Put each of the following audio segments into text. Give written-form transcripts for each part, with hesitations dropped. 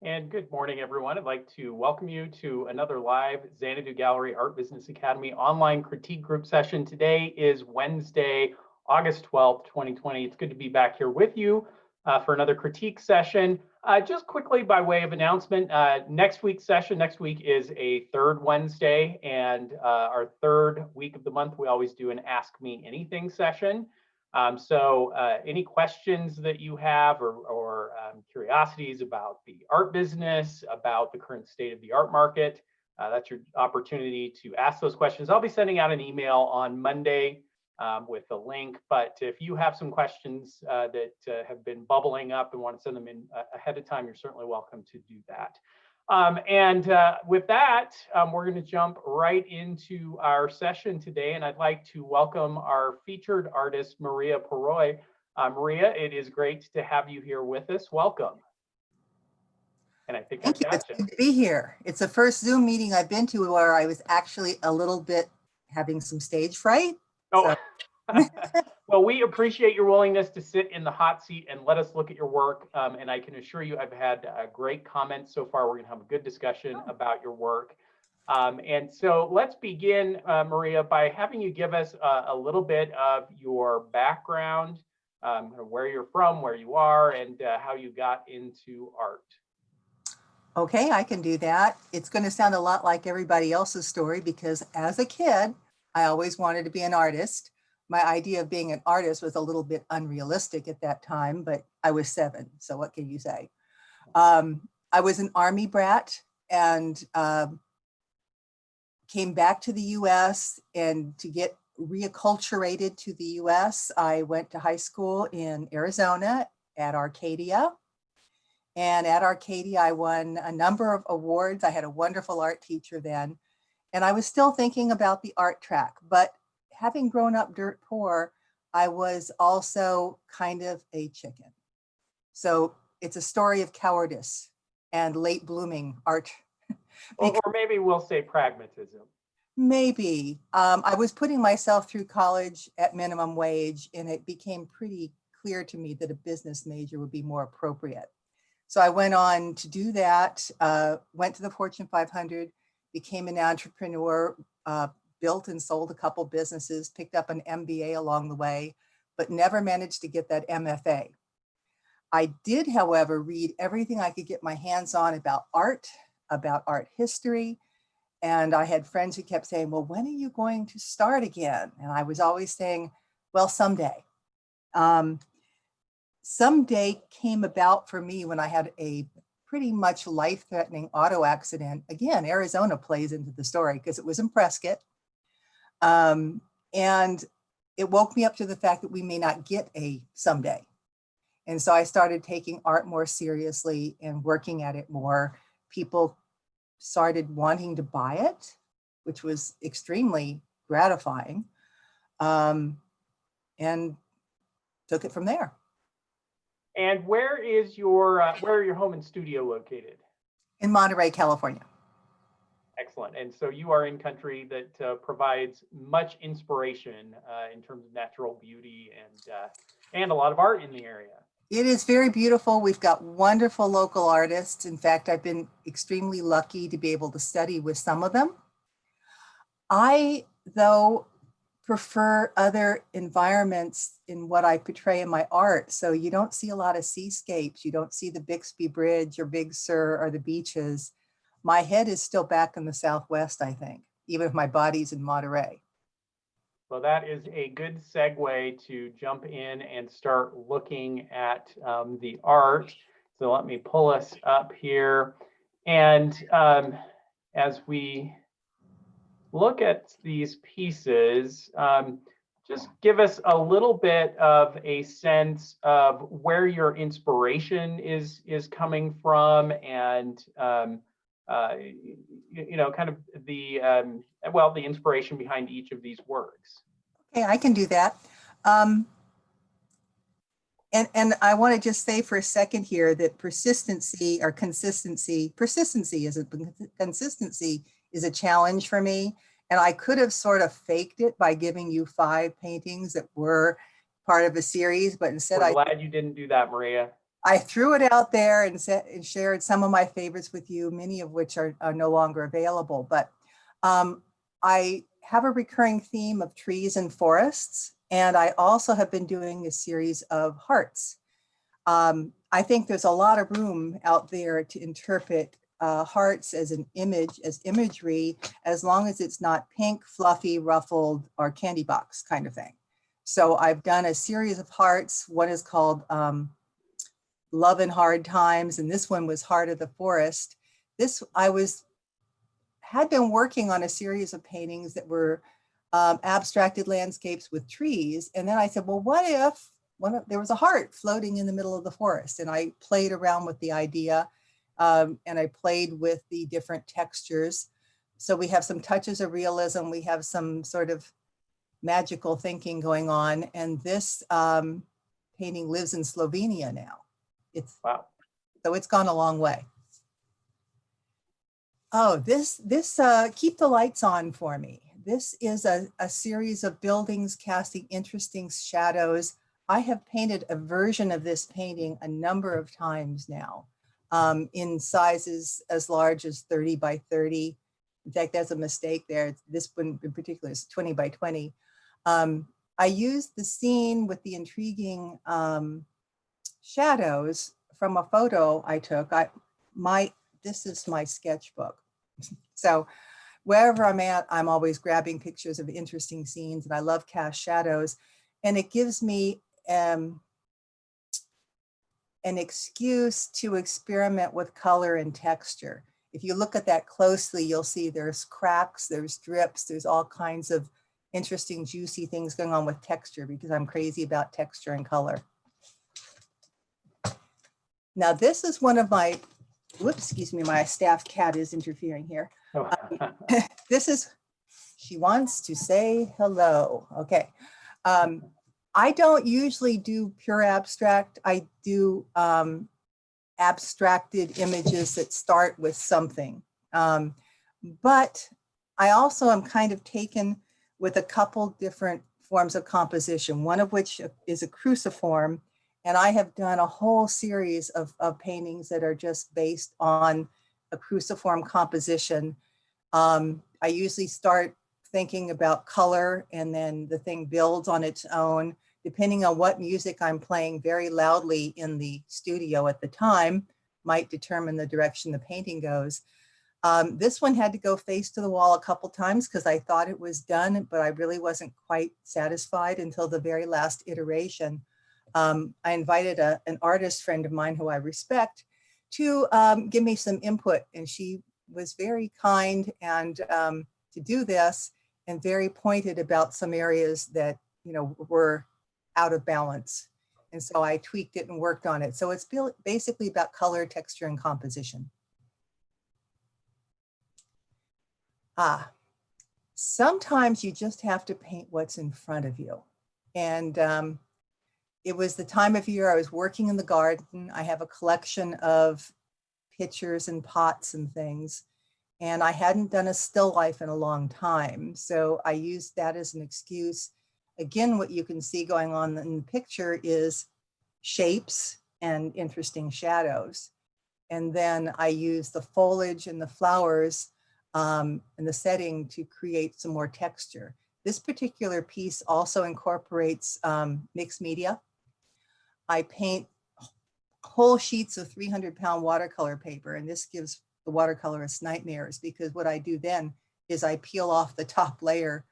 And good morning, everyone. I'd like to welcome you to another live Xanadu Gallery Art Business Academy online critique group session. Today is Wednesday, August 12th, 2020. It's good to be back here with you for another critique session. Just quickly, by way of announcement, next week's session, next week is a third Wednesday, and our third week of the month, we always do an Ask Me Anything session. So any questions that you have or curiosities about the art business, about the current state of the art market, that's your opportunity to ask those questions. I'll be sending out an email on Monday with a link, but if you have some questions that have been bubbling up and want to send them in ahead of time, you're certainly welcome to do that. With that, we're going to jump right into our session today, and I'd like to welcome our featured artist, Maria Paroy. Maria, it is great to have you here with us. Welcome. And I think Thank you. It's good to be here. It's the first Zoom meeting I've been to where I was actually a little bit having some stage fright. Oh. So. Well, we appreciate your willingness to sit in the hot seat and let us look at your work. And I can assure you I've had great comments so far. We're going to have a good discussion about your work. And so let's begin, Maria, by having you give us a little bit of your background, where you're from, where you are, and how you got into art. Okay, I can do that. It's going to sound a lot like everybody else's story because as a kid, I always wanted to be an artist. My idea of being an artist was a little bit unrealistic at that time, but I was 7, so what can you say? I was an Army brat and came back to the US, and to get reacculturated to the US, I went to high school in Arizona at Arcadia. And at Arcadia, I won a number of awards. I had a wonderful art teacher then, and I was still thinking about the art track, but having grown up dirt poor, I was also kind of a chicken. So it's a story of cowardice and late blooming art. Or maybe we'll say pragmatism. Maybe. I was putting myself through college at minimum wage, and it became pretty clear to me that a business major would be more appropriate. So I went on to do that, went to the Fortune 500, became an entrepreneur, built and sold a couple businesses, picked up an MBA along the way, but never managed to get that MFA. I did, however, read everything I could get my hands on about art history. And I had friends who kept saying, well, when are you going to start again? And I was always saying, well, someday. Someday came about for me when I had a pretty much life-threatening auto accident. Again, Arizona plays into the story because it was in Prescott. And it woke me up to the fact that we may not get a someday. And so I started taking art more seriously and working at it more. People started wanting to buy it, which was extremely gratifying, and took it from there. And where are your home and studio located? In Monterey, California. Excellent. And so you are in country that provides much inspiration in terms of natural beauty and a lot of art in the area. It is very beautiful. We've got wonderful local artists. In fact, I've been extremely lucky to be able to study with some of them. I, though, prefer other environments in what I portray in my art. So you don't see a lot of seascapes. You don't see the Bixby Bridge or Big Sur or the beaches. My head is still back in the Southwest, I think, even if my body's in Monterey. Well, that is a good segue to jump in and start looking at the art. So let me pull us up here. And as we look at these pieces, just give us a little bit of a sense of where your inspiration is coming from, and kind of the inspiration behind each of these works. Okay, I can do that. And I want to just say for a second here that consistency is a challenge for me. And I could have sort of faked it by giving you 5 paintings that were part of a series, but instead We're glad you didn't do that, Maria. I threw it out there and shared some of my favorites with you, many of which are no longer available. But I have a recurring theme of trees and forests, and I also have been doing a series of hearts. I think there's a lot of room out there to interpret hearts as an image, as imagery, as long as it's not pink, fluffy, ruffled, or candy box kind of thing. So I've done a series of hearts. One is called Love in Hard Times, and this one was Heart of the Forest. Had been working on a series of paintings that were abstracted landscapes with trees. And then I said, well, what if there was a heart floating in the middle of the forest? And I played around with the idea, and I played with the different textures. So we have some touches of realism. We have some sort of magical thinking going on. And this painting lives in Slovenia now. Wow. So it's gone a long way. Oh, this Keep the Lights On for Me. This is a series of buildings casting interesting shadows. I have painted a version of this painting a number of times now, in sizes as large as 30 by 30. In fact, there's a mistake there. This one in particular is 20 by 20. I used the scene with the intriguing shadows from a photo I took. This is my sketchbook. So wherever I'm at, I'm always grabbing pictures of interesting scenes, and I love cast shadows. And it gives me an excuse to experiment with color and texture. If you look at that closely, you'll see there's cracks, there's drips, there's all kinds of interesting, juicy things going on with texture, because I'm crazy about texture and color. Now, this is one of my, whoops, excuse me, my staff cat is interfering here. She wants to say hello. Okay. I don't usually do pure abstract. I do abstracted images that start with something. But I also am kind of taken with a couple different forms of composition, one of which is a cruciform. And I have done a whole series of paintings that are just based on a cruciform composition. I usually start thinking about color, and then the thing builds on its own, depending on what music I'm playing very loudly in the studio at the time, might determine the direction the painting goes. This one had to go face to the wall a couple times because I thought it was done, but I really wasn't quite satisfied until the very last iteration. I invited an artist friend of mine who I respect to give me some input, and she was very kind and to do this, and very pointed about some areas that, you know, were out of balance. And so I tweaked it and worked on it. So it's basically about color, texture, and composition. Sometimes you just have to paint what's in front of you. And it was the time of year I was working in the garden. I have a collection of pitchers and pots and things, and I hadn't done a still life in a long time. So I used that as an excuse. Again, what you can see going on in the picture is shapes and interesting shadows. And then I used the foliage and the flowers and the setting to create some more texture. This particular piece also incorporates mixed media. I paint whole sheets of 300-pound watercolor paper, and this gives the watercolorist nightmares, because what I do then is I peel off the top layer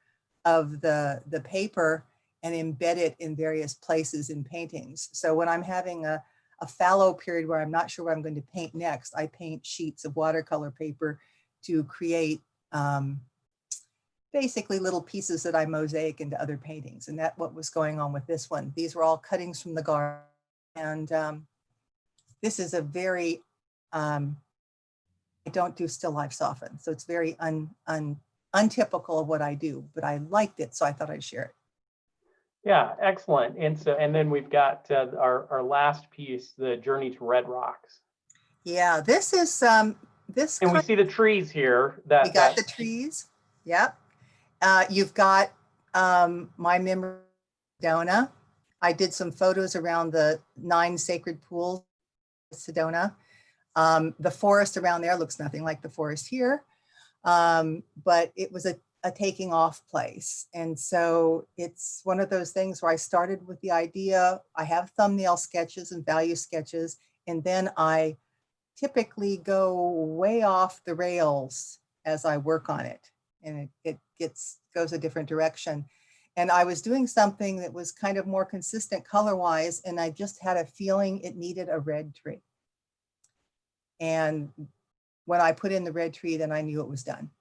of the paper and embed it in various places in paintings. So when I'm having a fallow period where I'm not sure what I'm going to paint next, I paint sheets of watercolor paper to create basically little pieces that I mosaic into other paintings. And that's what was going on with this one. These were all cuttings from the garden. And this is a very, I don't do still lifes often. So it's very untypical of what I do, but I liked it, so I thought I'd share it. Yeah, excellent. And then we've got our last piece, the Journey to Red Rocks. Yeah, this is this. And we see the trees here. We got the trees. Yep. You've got my memory, Dona. I did some photos around the 9 sacred pools Sedona. The forest around there looks nothing like the forest here, but it was a taking off place. And so it's one of those things where I started with the idea, I have thumbnail sketches and value sketches, and then I typically go way off the rails as I work on it, and it goes a different direction. And I was doing something that was kind of more consistent color-wise, and I just had a feeling it needed a red tree. And when I put in the red tree, then I knew it was done.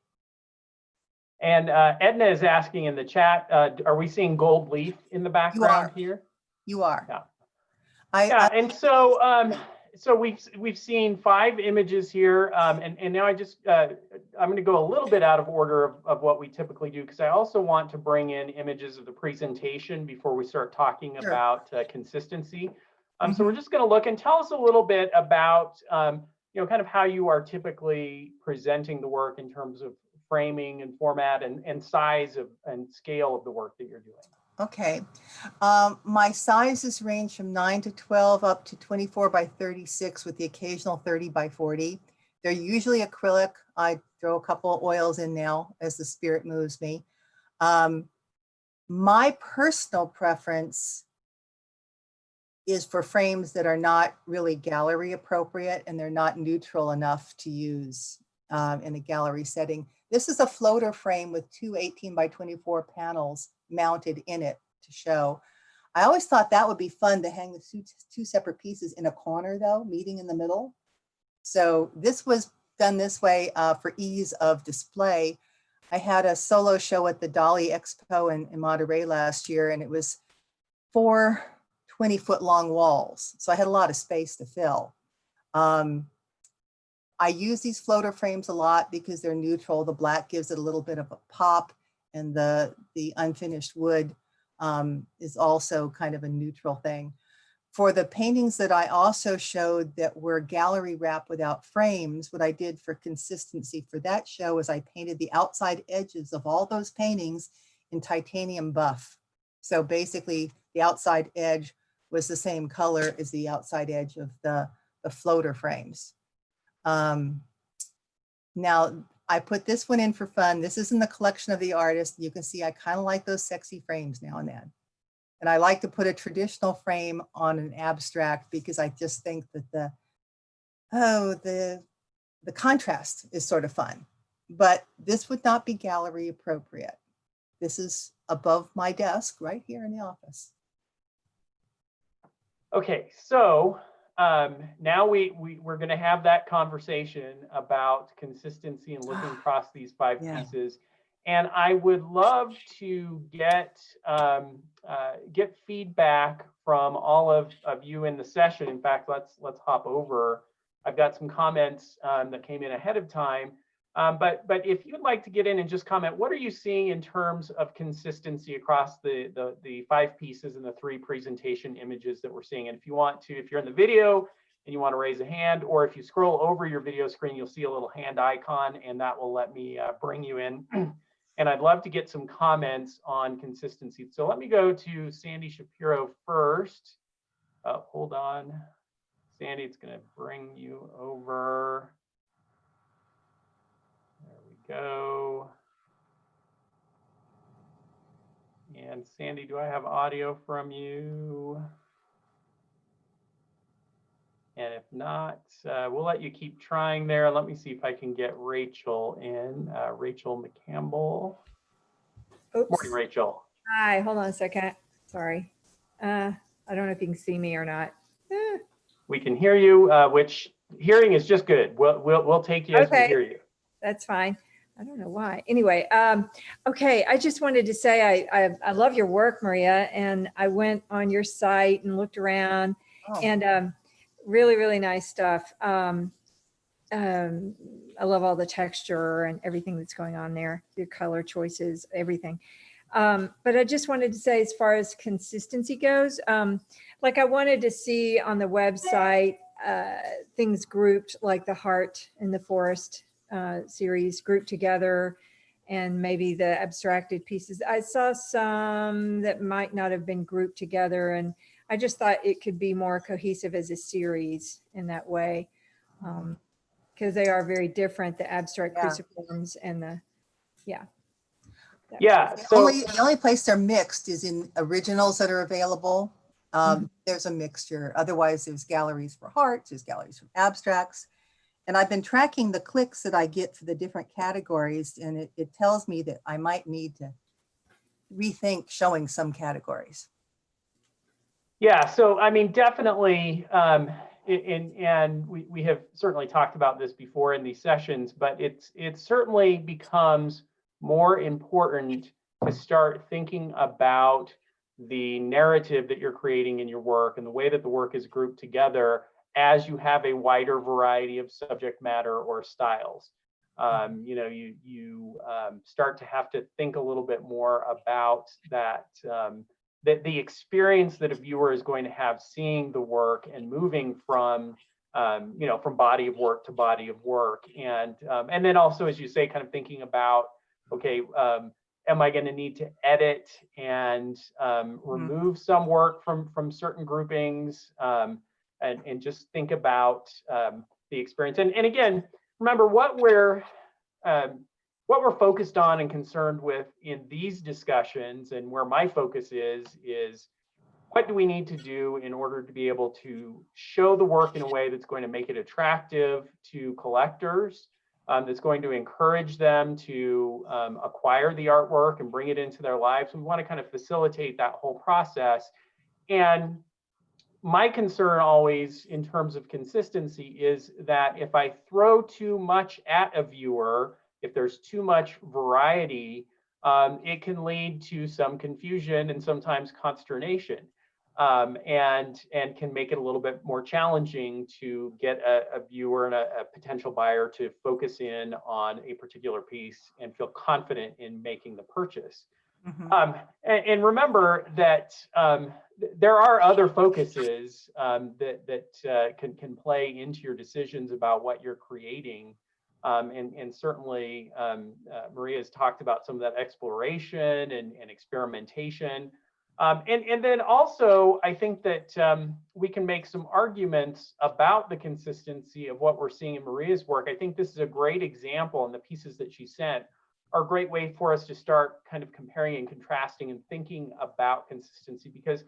And Edna is asking in the chat, are we seeing gold leaf in the background here? You are. Yeah. And so so we've seen 5 images here, and now I'm going to go a little bit out of order of what we typically do, because I also want to bring in images of the presentation before we start talking about consistency. So we're just going to look and tell us a little bit about kind of how you are typically presenting the work in terms of framing and format and size and scale of the work that you're doing. Okay. My sizes range from 9 to 12 up to 24 by 36 with the occasional 30 by 40. They're usually acrylic. I throw a couple of oils in now as the spirit moves me. My personal preference is for frames that are not really gallery appropriate and they're not neutral enough to use in a gallery setting. This is a floater frame with 2 18 by 24 panels mounted in it to show. I always thought that would be fun to hang the 2 separate pieces in a corner though, meeting in the middle. So this was done this way for ease of display. I had a solo show at the Dali Expo in Monterey last year, and it was 4 20-foot long walls. So I had a lot of space to fill. I use these floater frames a lot because they're neutral. The black gives it a little bit of a pop, and the unfinished wood is also kind of a neutral thing. For the paintings that I also showed that were gallery wrap without frames, what I did for consistency for that show is I painted the outside edges of all those paintings in titanium buff. So basically the outside edge was the same color as the outside edge of the floater frames. Now I put this one in for fun. This is in the collection of the artist. You can see I kind of like those sexy frames now and then. And I like to put a traditional frame on an abstract because I just think that the contrast is sort of fun. But this would not be gallery appropriate. This is above my desk right here in the office. Okay, so now we're going to have that conversation about consistency and looking across these 5 pieces. And I would love to get feedback from all of you in the session. In fact, let's hop over. I've got some comments that came in ahead of time. But if you'd like to get in and just comment, what are you seeing in terms of consistency across the 5 pieces and the 3 presentation images that we're seeing? And if you want to, if you're in the video and you want to raise a hand, or if you scroll over your video screen, you'll see a little hand icon, and that will let me bring you in. And I'd love to get some comments on consistency. So let me go to Sandy Shapiro first. Hold on, Sandy, it's going to bring you over. There we go. And Sandy, do I have audio from you? And if not, we'll let you keep trying there. Let me see if I can get Rachel in. Rachel McCampbell. Oops. Morning, Rachel. Hi, hold on a second. Sorry. I don't know if you can see me or not. We can hear you, which hearing is just good. We'll take you as we hear you. That's fine. I don't know why. Anyway, okay. I just wanted to say I love your work, Maria, and I went on your site and looked around, and really, really nice stuff. I love all the texture and everything that's going on there, your color choices, everything. But I just wanted to say, as far as consistency goes, like I wanted to see on the website things grouped, like the heart and the forest series grouped together, and maybe the abstracted pieces. I saw some that might not have been grouped together, and I just thought it could be more cohesive as a series in that way. Because they are very different, the abstract Yeah. cruciforms and the, yeah. Yeah, The so only place they're mixed is in originals that are available. There's a mixture. Otherwise, there's galleries for hearts, there's galleries for abstracts. And I've been tracking the clicks that I get for the different categories, and it tells me that I might need to rethink showing some categories. yeah, so I mean, definitely, and we have certainly talked about this before in these sessions, but it certainly becomes more important to start thinking about the narrative that you're creating in your work and the way that the work is grouped together as you have a wider variety of subject matter or styles. You know, you start to have to think a little bit more about that. That the experience that a viewer is going to have seeing the work and moving from, you know, from body of work to body of work. And then also, as you say, kind of thinking about, okay, am I going to need to edit and remove some work from certain groupings, and just think about the experience. And again, remember what we're focused on and concerned with in these discussions, and where my focus is what do we need to do in order to be able to show the work in a way that's going to make it attractive to collectors, that's going to encourage them to acquire the artwork and bring it into their lives. We want to kind of facilitate that whole process. And my concern always in terms of consistency is that if I throw too much at a viewer, if there's too much variety, it can lead to some confusion and sometimes consternation, and can make it a little bit more challenging to get a viewer and a potential buyer to focus in on a particular piece and feel confident in making the purchase. And remember that there are other focuses that can play into your decisions about what you're creating. And certainly Maria has talked about some of that exploration and experimentation. And then also, I think that we can make some arguments about the consistency of what we're seeing in Maria's work. I think this is a great example, and the pieces that she sent are a great way for us to start kind of comparing and contrasting and thinking about consistency, because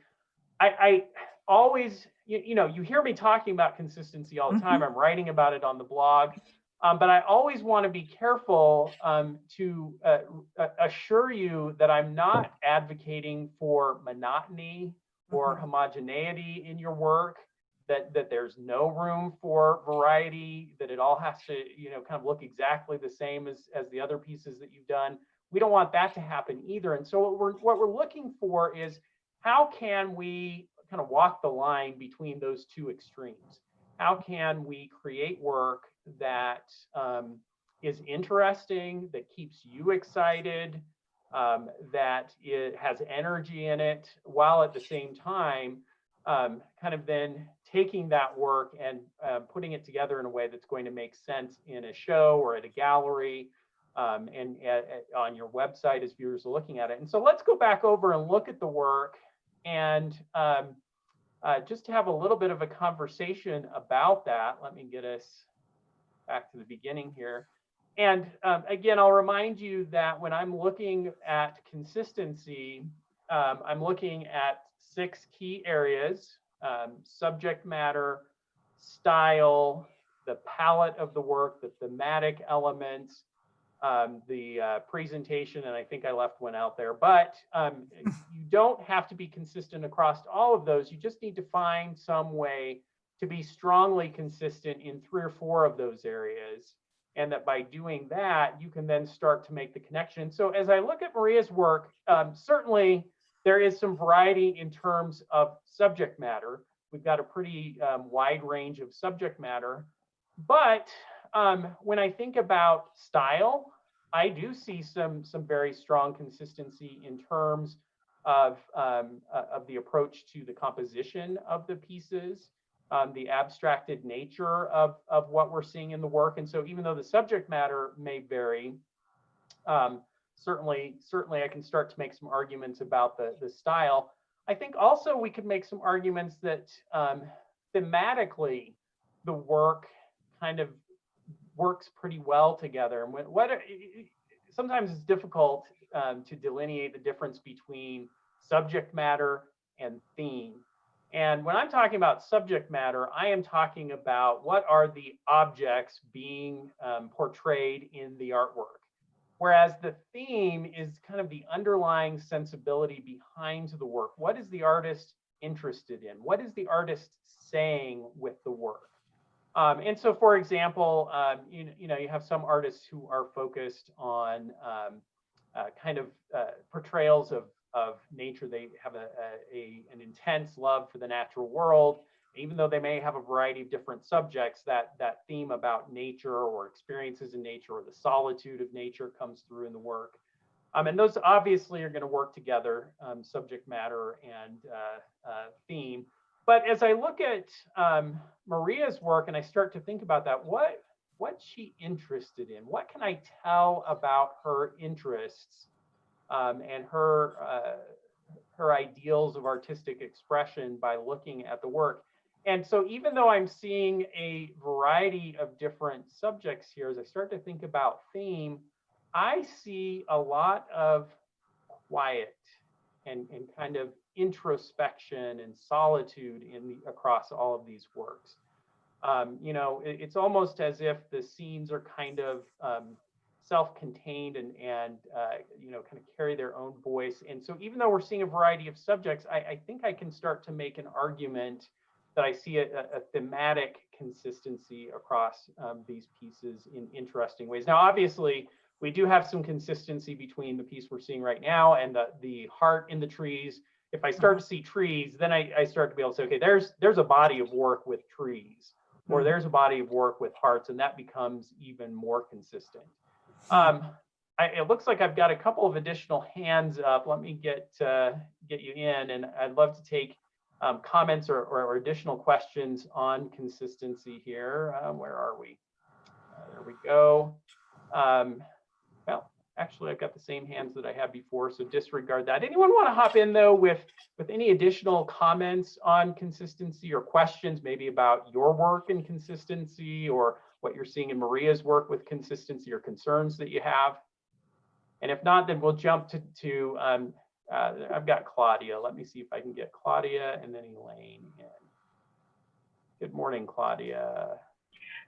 I always, you know, you hear me talking about consistency all the time. I'm writing about it on the blog, but I always want to be careful to assure you that I'm not advocating for monotony or homogeneity in your work, that there's no room for variety, that it all has to, you know, kind of look exactly the same as the other pieces that you've done. We don't want that to happen either. And so what we're looking for is, how can we kind of walk the line between those two extremes? How can we create work that is interesting, that keeps you excited, that it has energy in it, while at the same time kind of then taking that work and putting it together in a way that's going to make sense in a show or at a gallery, and on your website as viewers are looking at it. And so let's go back over and look at the work, and just to have a little bit of a conversation about that. Let me get us back to the beginning here. And again, I'll remind you that when I'm looking at consistency, I'm looking at 6 key areas: subject matter, style, the palette of the work, the thematic elements, the presentation, and I think I left one out there. But you don't have to be consistent across all of those. You just need to find some way to be strongly consistent in 3 or 4 of those areas. And that by doing that, you can then start to make the connection. So as I look at Maria's work, certainly there is some variety in terms of subject matter. We've got a pretty wide range of subject matter. But when I think about style, I do see some very strong consistency in terms of the approach to the composition of the pieces, the abstracted nature of what we're seeing in the work. And so even though the subject matter may vary, certainly I can start to make some arguments about the style. I think also we could make some arguments that thematically the work kind of works pretty well together. And sometimes it's difficult to delineate the difference between subject matter and theme. And when I'm talking about subject matter, I am talking about what are the objects being portrayed in the artwork. Whereas the theme is kind of the underlying sensibility behind the work. What is the artist interested in? What is the artist saying with the work? And so, for example, you have some artists who are focused on kind of portrayals of nature. They have an intense love for the natural world. Even though they may have a variety of different subjects, that theme about nature or experiences in nature or the solitude of nature comes through in the work. And those obviously are going to work together, subject matter and theme. But as I look at Maria's work and I start to think about that, what's she interested in? What can I tell about her interests and her ideals of artistic expression by looking at the work? And so even though I'm seeing a variety of different subjects here, as I start to think about theme, I see a lot of quiet and kind of introspection and solitude across all of these works. It's almost as if the scenes are kind of self-contained and kind of carry their own voice. And so even though we're seeing a variety of subjects, I think I can start to make an argument that I see a thematic consistency across these pieces in interesting ways. Now, obviously, we do have some consistency between the piece we're seeing right now and the heart in the trees. If I start to see trees, then I start to be able to say, okay, there's a body of work with trees, or there's a body of work with hearts, and that becomes even more consistent. It looks like I've got a couple of additional hands up. Let me get you in, and I'd love to take comments or additional questions on consistency here. Where are we? There we go. Well, actually, I've got the same hands that I had before, so disregard that. Anyone want to hop in, though, with any additional comments on consistency or questions, maybe about your work in consistency or what you're seeing in Maria's work with consistency or concerns that you have? And if not, then we'll jump to I've got Claudia. Let me see if I can get Claudia and then Elaine in. Good morning, Claudia.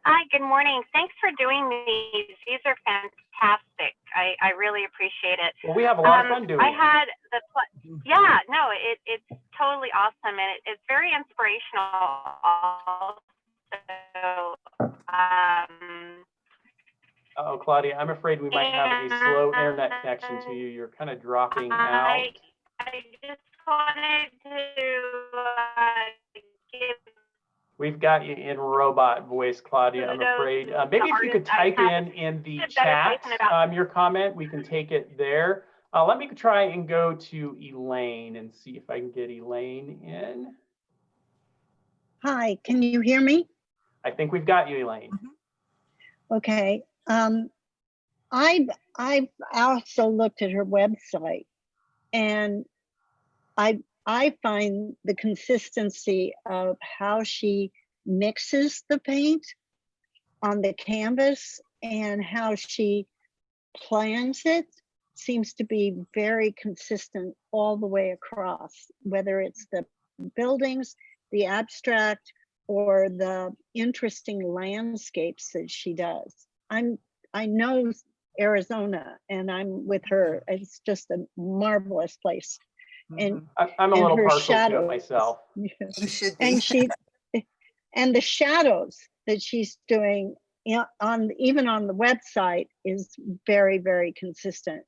Hi, good morning. Thanks for doing these. These are fantastic. I really appreciate it. Well, we have a lot of fun doing it. I had it's totally awesome, and it's very inspirational also. Oh, Claudia, I'm afraid we might have a slow internet connection to you. You're kind of dropping out. I just wanted to give. We've got you in robot voice, Claudia, I'm afraid. Maybe if you could type in the chat your comment, we can take it there. Let me try and go to Elaine and see if I can get Elaine in. Hi, can you hear me? I think we've got you, Elaine. Okay. I've also looked at her website, and I find the consistency of how she mixes the paint on the canvas and how she plans it seems to be very consistent all the way across, whether it's the buildings, the abstract, or the interesting landscapes that she does. I know Arizona, and I'm with her. It's just a marvelous place. And I'm a little partial to it myself. You should be. And the shadows that she's doing even on the website is very, very consistent.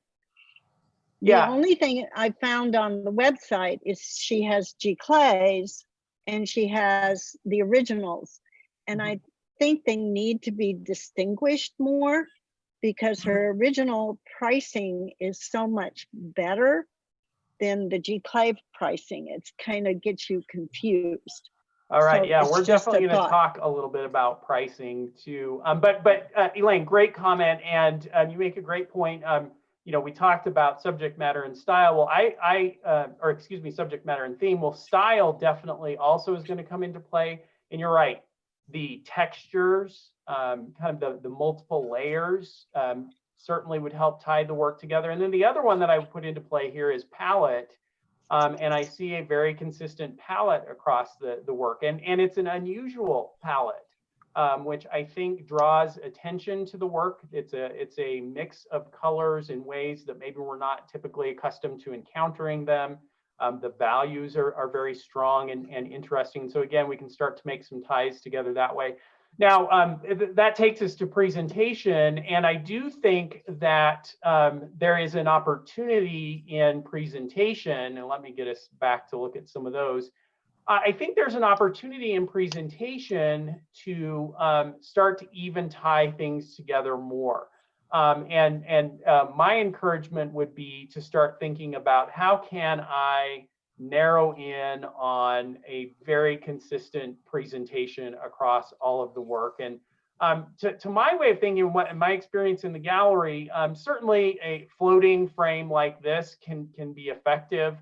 Yeah. The only thing I found on the website is she has G-Clays and she has the originals. And I think they need to be distinguished more, because her original pricing is so much better than the G-Clay pricing. It's kind of gets you confused. All right, So yeah, it's we're just definitely a going to thought. talk a little bit about pricing too. But Elaine, great comment, and you make a great point. we talked about subject matter and style. Well, or excuse me, subject matter and theme. Well, style definitely also is going to come into play. And you're right, the textures, kind of the multiple layers, certainly would help tie the work together. And then the other one that I would put into play here is palette. And I see a very consistent palette across the work. And it's an unusual palette, which I think draws attention to the work. It's a mix of colors in ways that maybe we're not typically accustomed to encountering them. The values are very strong and interesting. So again, we can start to make some ties together that way. Now, that takes us to presentation. And I do think that there is an opportunity in presentation, and let me get us back to look at some of those. I think there's an opportunity in presentation to start to even tie things together more. My encouragement would be to start thinking about how can I narrow in on a very consistent presentation across all of the work. And to my way of thinking, what my experience in the gallery, certainly a floating frame like this can be effective.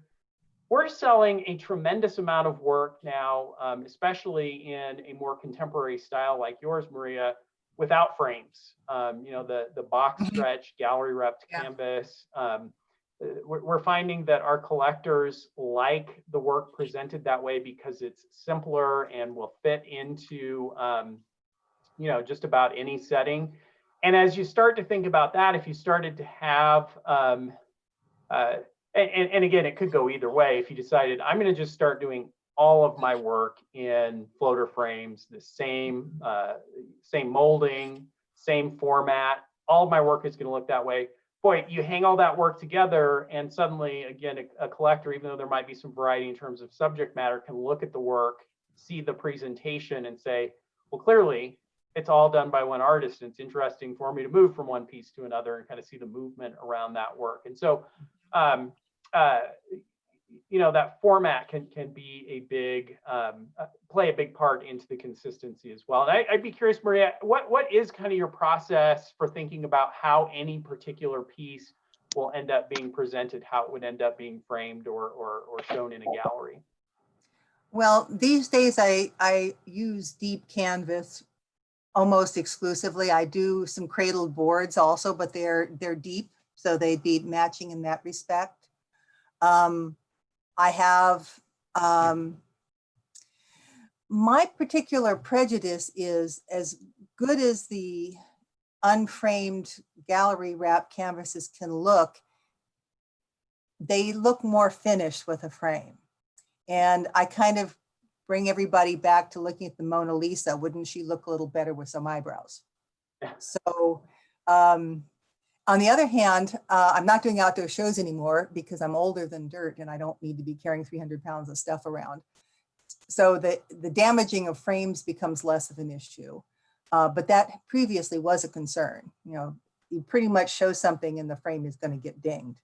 We're selling a tremendous amount of work now, especially in a more contemporary style like yours, Maria, without frames. The box stretch, gallery wrapped canvas. We're finding that our collectors like the work presented that way because it's simpler and will fit into just about any setting. And as you start to think about that, if you started to have and again, it could go either way. If you decided I'm going to just start doing all of my work in floater frames, the same molding, same format, all of my work is going to look that way. Boy, you hang all that work together, and suddenly, again, a collector, even though there might be some variety in terms of subject matter, can look at the work, see the presentation, and say, well, clearly, it's all done by one artist. And it's interesting for me to move from one piece to another and kind of see the movement around that work. And so, that format can be a big play a big part into the consistency as well. And I'd be curious, Maria, what is kind of your process for thinking about how any particular piece will end up being presented, how it would end up being framed or shown in a gallery? Well, these days I use deep canvas almost exclusively. I do some cradled boards also, but they're deep, so they'd be matching in that respect. I have, my particular prejudice is as good as the unframed gallery wrap canvases can look, they look more finished with a frame. And I kind of bring everybody back to looking at the Mona Lisa. Wouldn't she look a little better with some eyebrows? So, on the other hand, I'm not doing outdoor shows anymore because I'm older than dirt and I don't need to be carrying 300 pounds of stuff around. So the damaging of frames becomes less of an issue. But that previously was a concern. You pretty much show something and the frame is going to get dinged.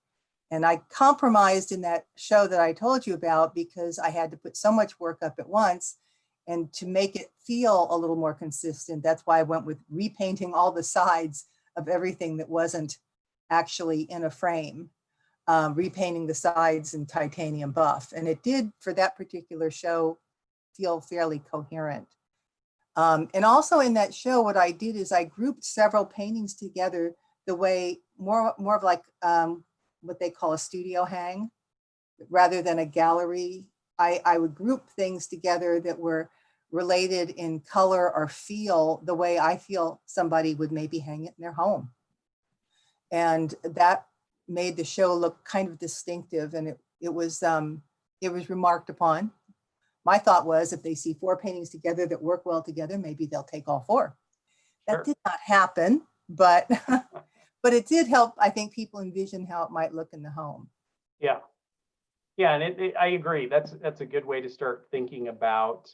And I compromised in that show that I told you about because I had to put so much work up at once. And to make it feel a little more consistent, that's why I went with repainting all the sides of everything that wasn't actually in a frame, repainting the sides in titanium buff. And it did, for that particular show, feel fairly coherent. And also in that show, what I did is I grouped several paintings together the way, more of like what they call a studio hang, rather than a gallery. I would group things together that were related in color or feel the way I feel somebody would maybe hang it in their home. And that made the show look kind of distinctive, and it was remarked upon. My thought was if they see 4 paintings together that work well together, maybe they'll take all 4. That Sure. did not happen, but but it did help, I think, people envision how it might look in the home. Yeah. Yeah, and I agree. That's a good way to start thinking about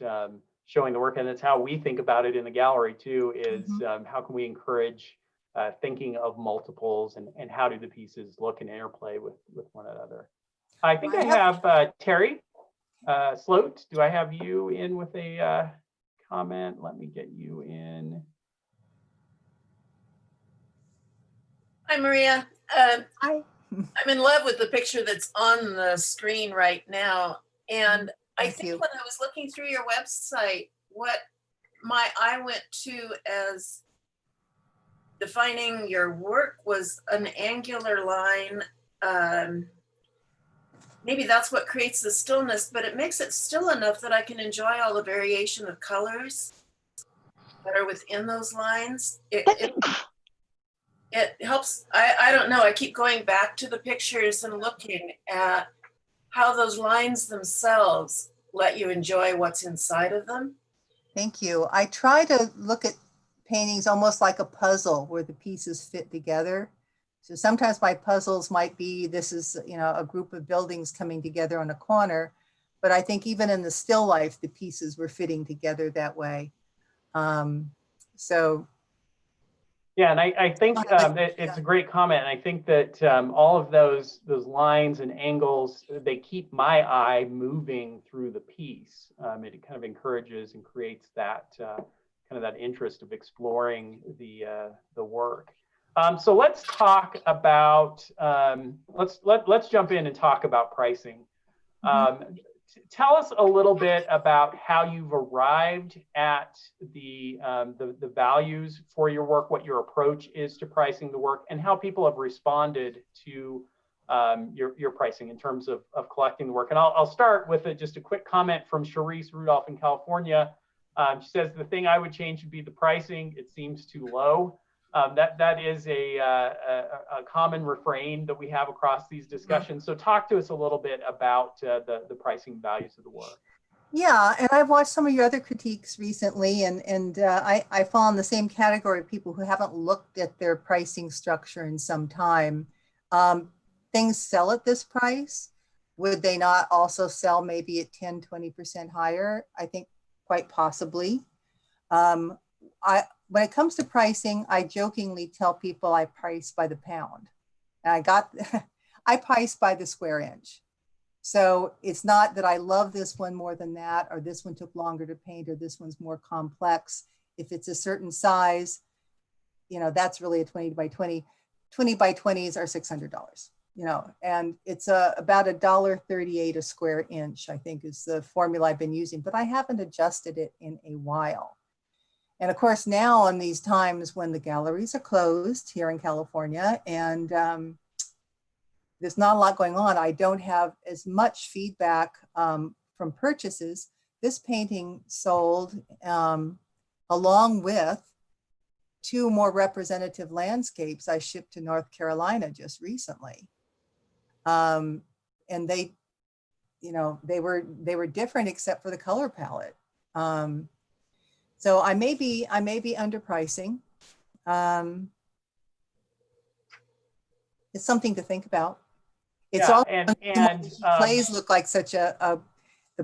showing the work, and that's how we think about it in the gallery too. Is how can we encourage thinking of multiples and how do the pieces look and interplay with one another? I think I have Terry Sloat. Do I have you in with a comment? Let me get you in. Hi, Maria. Hi. I'm in love with the picture that's on the screen right now. And I Thank think you. when I was looking through your website, what my eye went to as defining your work was an angular line. Maybe that's what creates the stillness, but it makes it still enough that I can enjoy all the variation of colors that are within those lines. It helps. I don't know. I keep going back to the pictures and looking at how those lines themselves let you enjoy what's inside of them. Thank you. I try to look at paintings almost like a puzzle where the pieces fit together. So sometimes my puzzles might be, this is, a group of buildings coming together on a corner, but I think even in the still life, the pieces were fitting together that way. So. Yeah, and I think it's a great comment. And I think that all of those lines and angles, they keep my eye moving through the piece. It kind of encourages and creates that kind of that interest of exploring the work. So let's talk about let's jump in and talk about pricing. Tell us a little bit about how you've arrived at the values for your work, what your approach is to pricing the work, and how people have responded to your pricing in terms of collecting the work. And I'll start with just a quick comment from Charisse Rudolph in California. She says, the thing I would change would be the pricing. It seems too low. That is a common refrain that we have across these discussions. So talk to us a little bit about the pricing values of the work. Yeah, and I've watched some of your other critiques recently, and I fall in the same category of people who haven't looked at their pricing structure in some time. Things sell at this price. Would they not also sell maybe at 10, 20% higher? I think quite possibly. When it comes to pricing, I jokingly tell people I price by the pound. And I price by the square inch. So it's not that I love this one more than that, or this one took longer to paint, or this one's more complex. If it's a certain size, that's really a 20 by 20. 20 by 20s are $600, and it's about $1.38 a square inch, I think is the formula I've been using, but I haven't adjusted it in a while. And of course, now on these times when the galleries are closed here in California and there's not a lot going on, I don't have as much feedback from purchases. This painting sold along with 2 more representative landscapes I shipped to North Carolina just recently. And they were different except for the color palette. So I may be underpricing. It's something to think about. It's all plays look like such the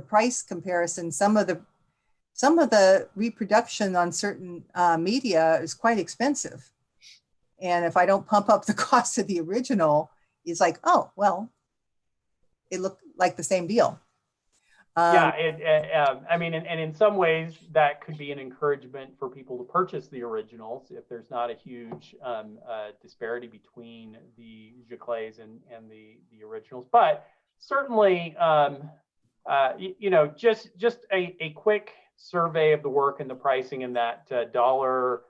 price comparison. Some of the reproduction on certain media is quite expensive, and if I don't pump up the cost of the original, it's like, oh well, it looked like the same deal. I mean, and in some ways that could be an encouragement for people to purchase the originals if there's not a huge disparity between the Giclées and the originals. But certainly, just a quick survey of the work and the pricing in that dollar,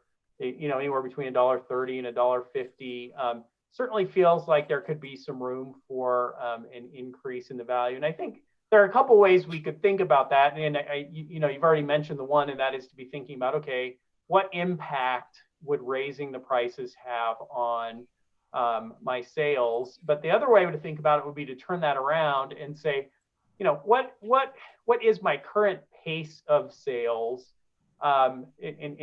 anywhere between $1.30 and $1.50, certainly feels like there could be some room for an increase in the value. And I think there are a couple ways we could think about that. And you've already mentioned the one, and that is to be thinking about, okay, what impact would raising the prices have on my sales? But the other way to think about it would be to turn that around and say, what is my current pace of sales? And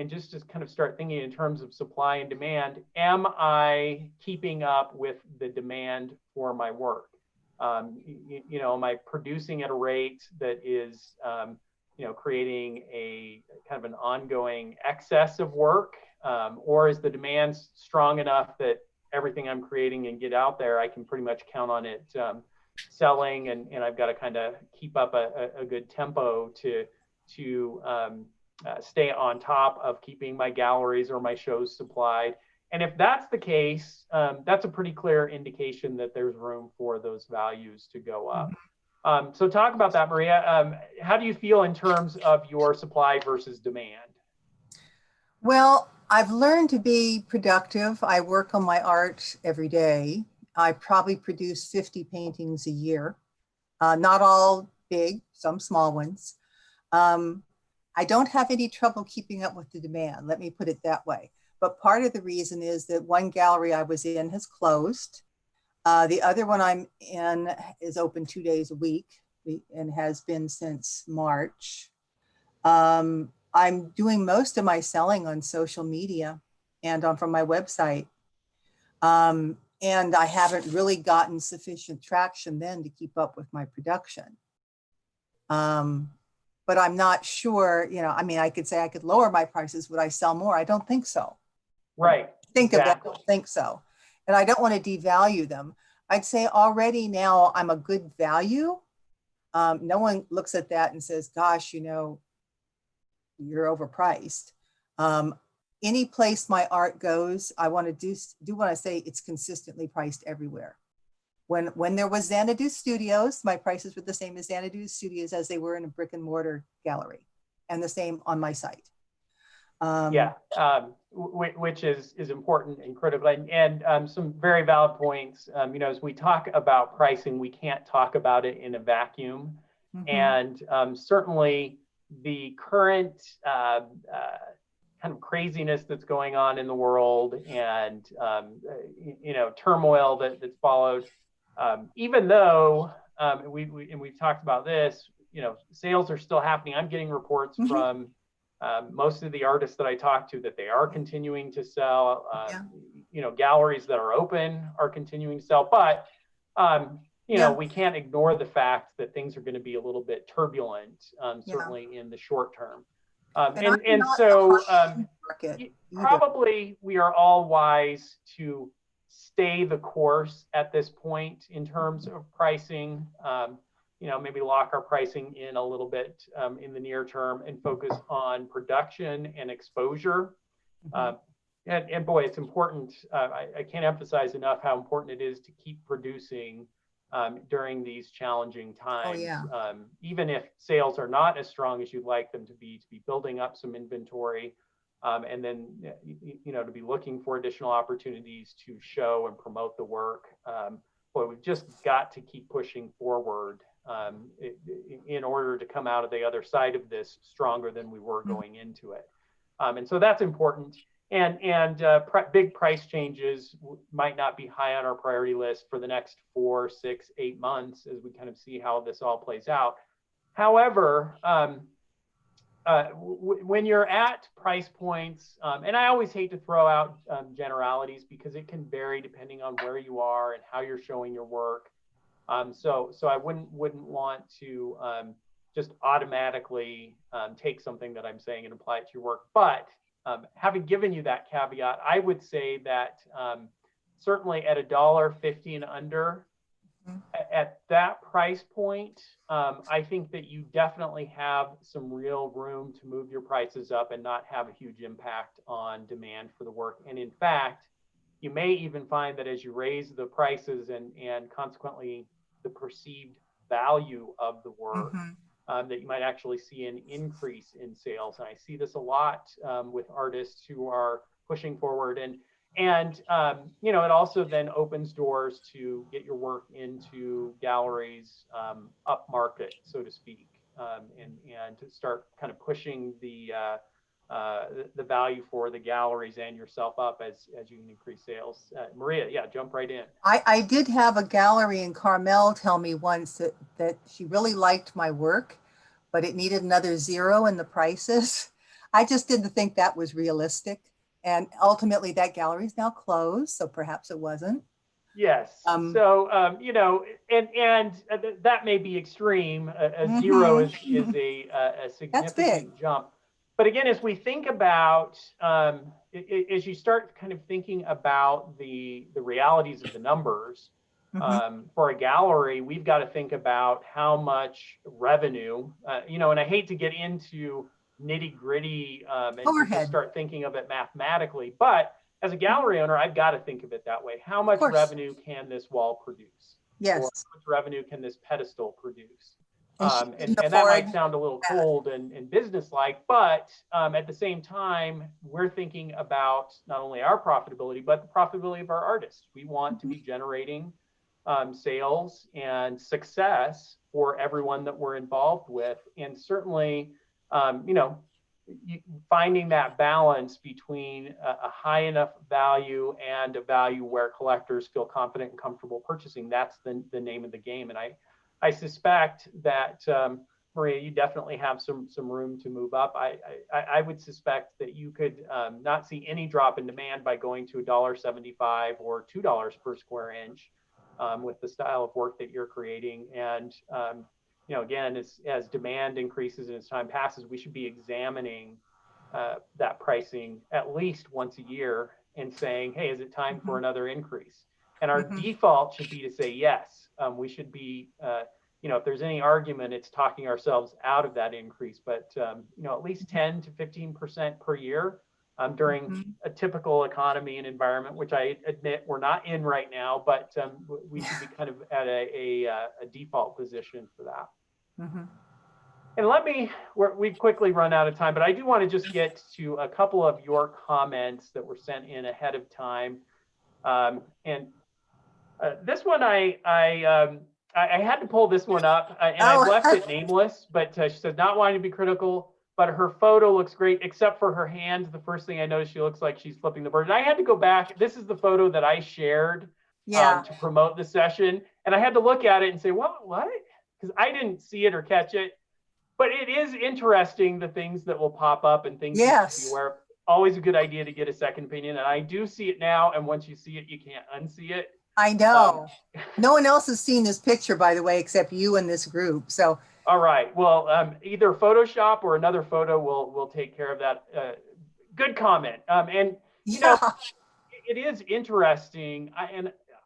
just kind of start thinking in terms of supply and demand. Am I keeping up with the demand for my work? Am I producing at a rate that is, creating a kind of an ongoing excess of work? Or is the demand strong enough that everything I'm creating and get out there, I can pretty much count on it selling, and I've got to kind of keep up a good tempo to stay on top of keeping my galleries or my shows supplied. And if that's the case, that's a pretty clear indication that there's room for those values to go up. So talk about that, Maria. How do you feel in terms of your supply versus demand? Well, I've learned to be productive. I work on my art every day. I probably produce 50 paintings a year, not all big, some small ones. I don't have any trouble keeping up with the demand, let me put it that way. But part of the reason is that one gallery I was in has closed. The other one I'm in is open 2 days a week and has been since March. I'm doing most of my selling on social media and from my website. And I haven't really gotten sufficient traction then to keep up with my production. But I'm not sure, you know, I mean, I could say I could lower my prices. Would I sell more? I don't think so. Right. Think of that, don't think so. And I don't want to devalue them. I'd say already now I'm a good value. No one looks at that and says, gosh, you know, you're overpriced. Any place my art goes, I want to do want to say it's consistently priced everywhere. When there was Xanadu Studios, my prices were the same as Xanadu Studios as they were in a brick and mortar gallery, and the same on my site. Which is important and critical, and some very valid points. You know, as we talk about pricing, we can't talk about it in a vacuum. And certainly the current kind of craziness that's going on in the world, and you know, turmoil that's followed. Even though we've talked about this, you know, sales are still happening. I'm getting reports from most of the artists that I talk to that they are continuing to sell. You know, galleries that are open are continuing to sell, but you know, we can't ignore the fact that things are going to be a little bit turbulent, certainly in the short term. And so probably we are all wise to stay the course at this point in terms of pricing. You know, maybe lock our pricing in a little bit in the near term and focus on production and exposure. And boy, it's important. I can't emphasize enough how important it is to keep producing during these challenging times. Even if sales are not as strong as you'd like them to be building up some inventory, and then, you know, to be looking for additional opportunities to show and promote the work. Boy, we've just got to keep pushing forward in order to come out of the other side of this stronger than we were going into it. And so that's important. And big price changes might not be high on our priority list for the next 4, 6, 8 months as we kind of see how this all plays out. However, when you're at price points, and I always hate to throw out generalities because it can vary depending on where you are and how you're showing your work. So I wouldn't want to just automatically take something that I'm saying and apply it to your work. But having given you that caveat, I would say that certainly at $1.50 and under, at that price point, I think that you definitely have some real room to move your prices up and not have a huge impact on demand for the work. And in fact, you may even find that as you raise the prices and consequently the perceived value of the work, that you might actually see an increase in sales. And I see this a lot with artists who are pushing forward. And you know, it also then opens doors to get your work into galleries up market, so to speak, and to start kind of pushing the value for the galleries and yourself up as you can increase sales. Maria, jump right in. I did have a gallery in Carmel tell me once that she really liked my work, but it needed another 0 in the prices. I just didn't think that was realistic. And ultimately that gallery is now closed, so perhaps it wasn't. Yes. So, you know, and that may be extreme. A 0 is a significant jump. But again, as we think about, as you start kind of thinking about the realities of the numbers, for a gallery, we've got to think about how much revenue, you know, and I hate to get into nitty gritty and just start thinking of it mathematically, but as a gallery owner, I've got to think of it that way. How much course. revenue can this wall produce? Yes. Or how much revenue can this pedestal produce? And she And couldn't that might afford sound a little that. cold and businesslike, but at the same time, we're thinking about not only our profitability, but the profitability of our artists. We want to be generating sales and success for everyone that we're involved with. And certainly, you know, finding that balance between a high enough value and a value where collectors feel confident and comfortable purchasing, that's the name of the game. And I suspect that, Maria, you definitely have some room to move up. I would suspect that you could not see any drop in demand by going to $1.75 or $2 per square inch with the style of work that you're creating. And you know, again, as demand increases and as time passes, we should be examining that pricing at least once a year and saying, hey, is it time for another increase? And our default should be to say yes. We should be, you know, if there's any argument, it's talking ourselves out of that increase, but, you know, at least 10 to 15% per year during a typical economy and environment, which I admit we're not in right now, but we should be kind of at a default position for that. And we've quickly run out of time, but I do want to just get to a couple of your comments that were sent in ahead of time. This one, I had to pull this one up, and I've left it nameless, but she says, not wanting to be critical, but her photo looks great, except for her hands. The first thing I noticed, she looks like she's flipping the bird. And I had to go back. This is the photo that I shared to promote the session. And I had to look at it and say, what? Because I didn't see it or catch it. But it is interesting, the things that will pop up and things where always a good idea to get a second opinion. And I do see it now. And once you see it, you can't unsee it. I know. No one else has seen this picture, by the way, except you and this group. So. All right. Well, either Photoshop or another photo will take care of that. Good comment. And you know, it is interesting.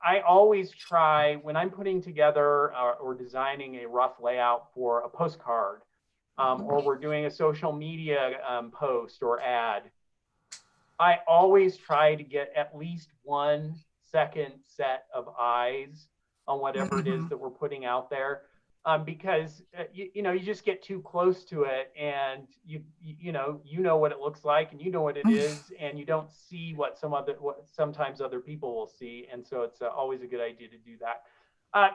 I always try when I'm putting together or designing a rough layout for a postcard, or we're doing a social media post or ad. I always try to get at least 1 second set of eyes on whatever it is that we're putting out there, because you know, you just get too close to it, and you know what it looks like, and you know what it is, and you don't see what sometimes other people will see, and so it's always a good idea to do that.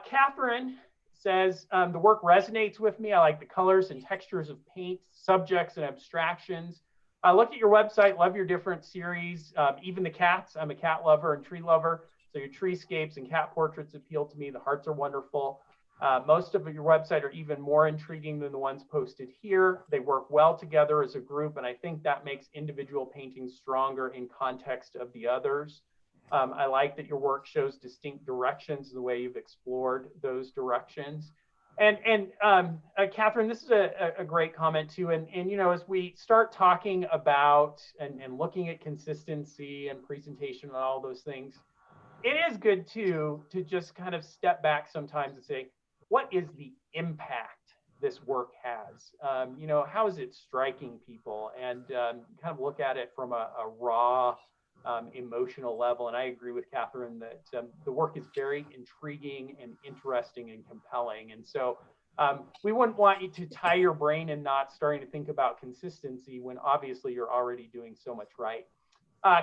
Catherine says, the work resonates with me. I like the colors and textures of paint, subjects, and abstractions. I looked at your website, love your different series, even the cats. I'm a cat lover and tree lover. So your treescapes and cat portraits appeal to me. The hearts are wonderful. Most of your website are even more intriguing than the ones posted here. They work well together as a group, and I think that makes individual paintings stronger in context of the others. I like that your work shows distinct directions, the way you've explored those directions. And Catherine, this is a great comment too. And you know, as we start talking about and looking at consistency and presentation and all those things, it is good too to just kind of step back sometimes and say, what is the impact this work has? You know, how is it striking people? And kind of look at it from a raw emotional level. And I agree with Catherine that the work is very intriguing and interesting and compelling. And so we wouldn't want you to tie your brain in knots starting to think about consistency when obviously you're already doing so much right.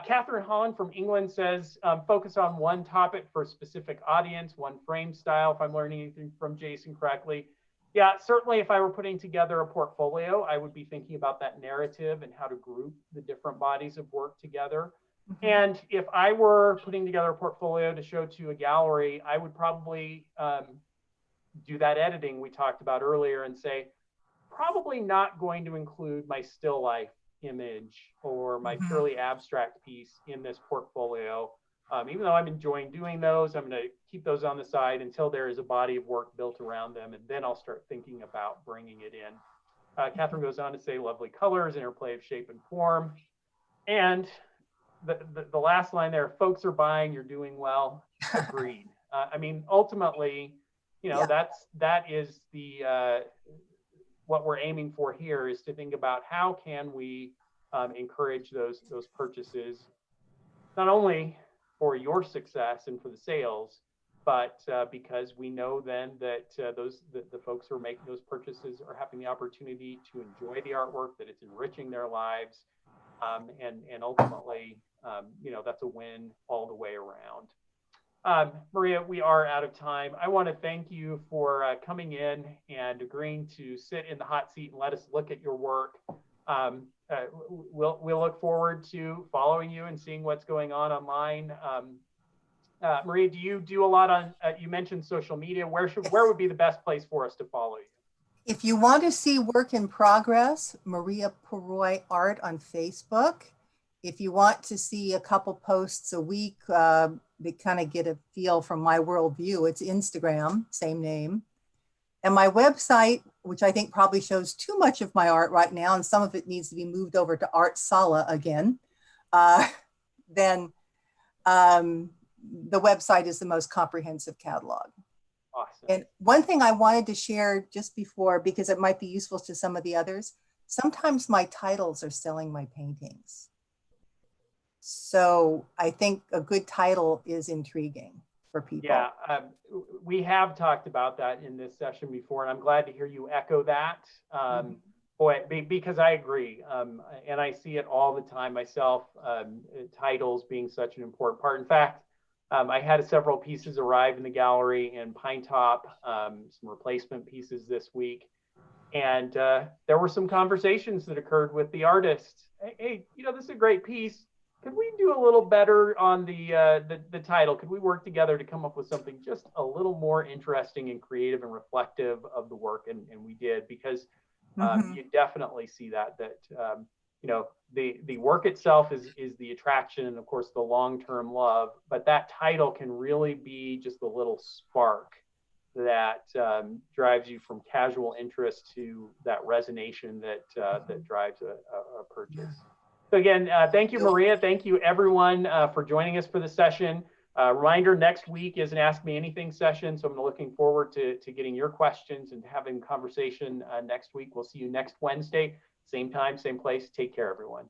Catherine Holland from England says, focus on one topic for a specific audience, one frame style, if I'm learning anything from Jason correctly. Yeah, certainly if I were putting together a portfolio, I would be thinking about that narrative and how to group the different bodies of work together. And if I were putting together a portfolio to show to a gallery, I would probably do that editing we talked about earlier and say, probably not going to include my still life image or my purely abstract piece in this portfolio. Even though I'm enjoying doing those, I'm going to keep those on the side until there is a body of work built around them, and then I'll start thinking about bringing it in. Catherine goes on to say, lovely colors, interplay of shape and form. And the last line there, folks are buying, you're doing well. Agreed. I mean, ultimately, you know, that is the what we're aiming for here, is to think about how can we encourage those purchases. not only for your success and for the sales, but because we know then that the folks who are making those purchases are having the opportunity to enjoy the artwork, that it's enriching their lives, and ultimately, that's a win all the way around. Maria, we are out of time. I want to thank you for coming in and agreeing to sit in the hot seat and let us look at your work. We'll look forward to following you and seeing what's going on online. Maria, do you do a lot on, you mentioned social media. Where would be the best place for us to follow you? If you want to see work in progress, Maria Peroy Art on Facebook. If you want to see a couple posts a week that kind of get a feel from my worldview, it's Instagram, same name. And my website, which I think probably shows too much of my art right now, and some of it needs to be moved over to Art Sala again, then the website is the most comprehensive catalog. Awesome. And one thing I wanted to share just before, because it might be useful to some of the others, sometimes my titles are selling my paintings. So I think a good title is intriguing for people. Yeah, we have talked about that in this session before, and I'm glad to hear you echo that. Boy, because I agree, and I see it all the time myself, titles being such an important part. In fact, I had several pieces arrive in the gallery in Pine Top, some replacement pieces this week. And there were some conversations that occurred with the artist. Hey, this is a great piece. Could we do a little better on the title? Could we work together to come up with something just a little more interesting and creative and reflective of the work? And we did, because you definitely see that the work itself is the attraction, and of course the long-term love, but that title can really be just a little spark that drives you from casual interest to that resonation that drives a purchase. So again, thank you, Maria. Thank you, everyone, for joining us for the session. Reminder, next week is an Ask Me Anything session, so I'm looking forward to getting your questions and having a conversation next week. We'll see you next Wednesday, same time, same place. Take care, everyone.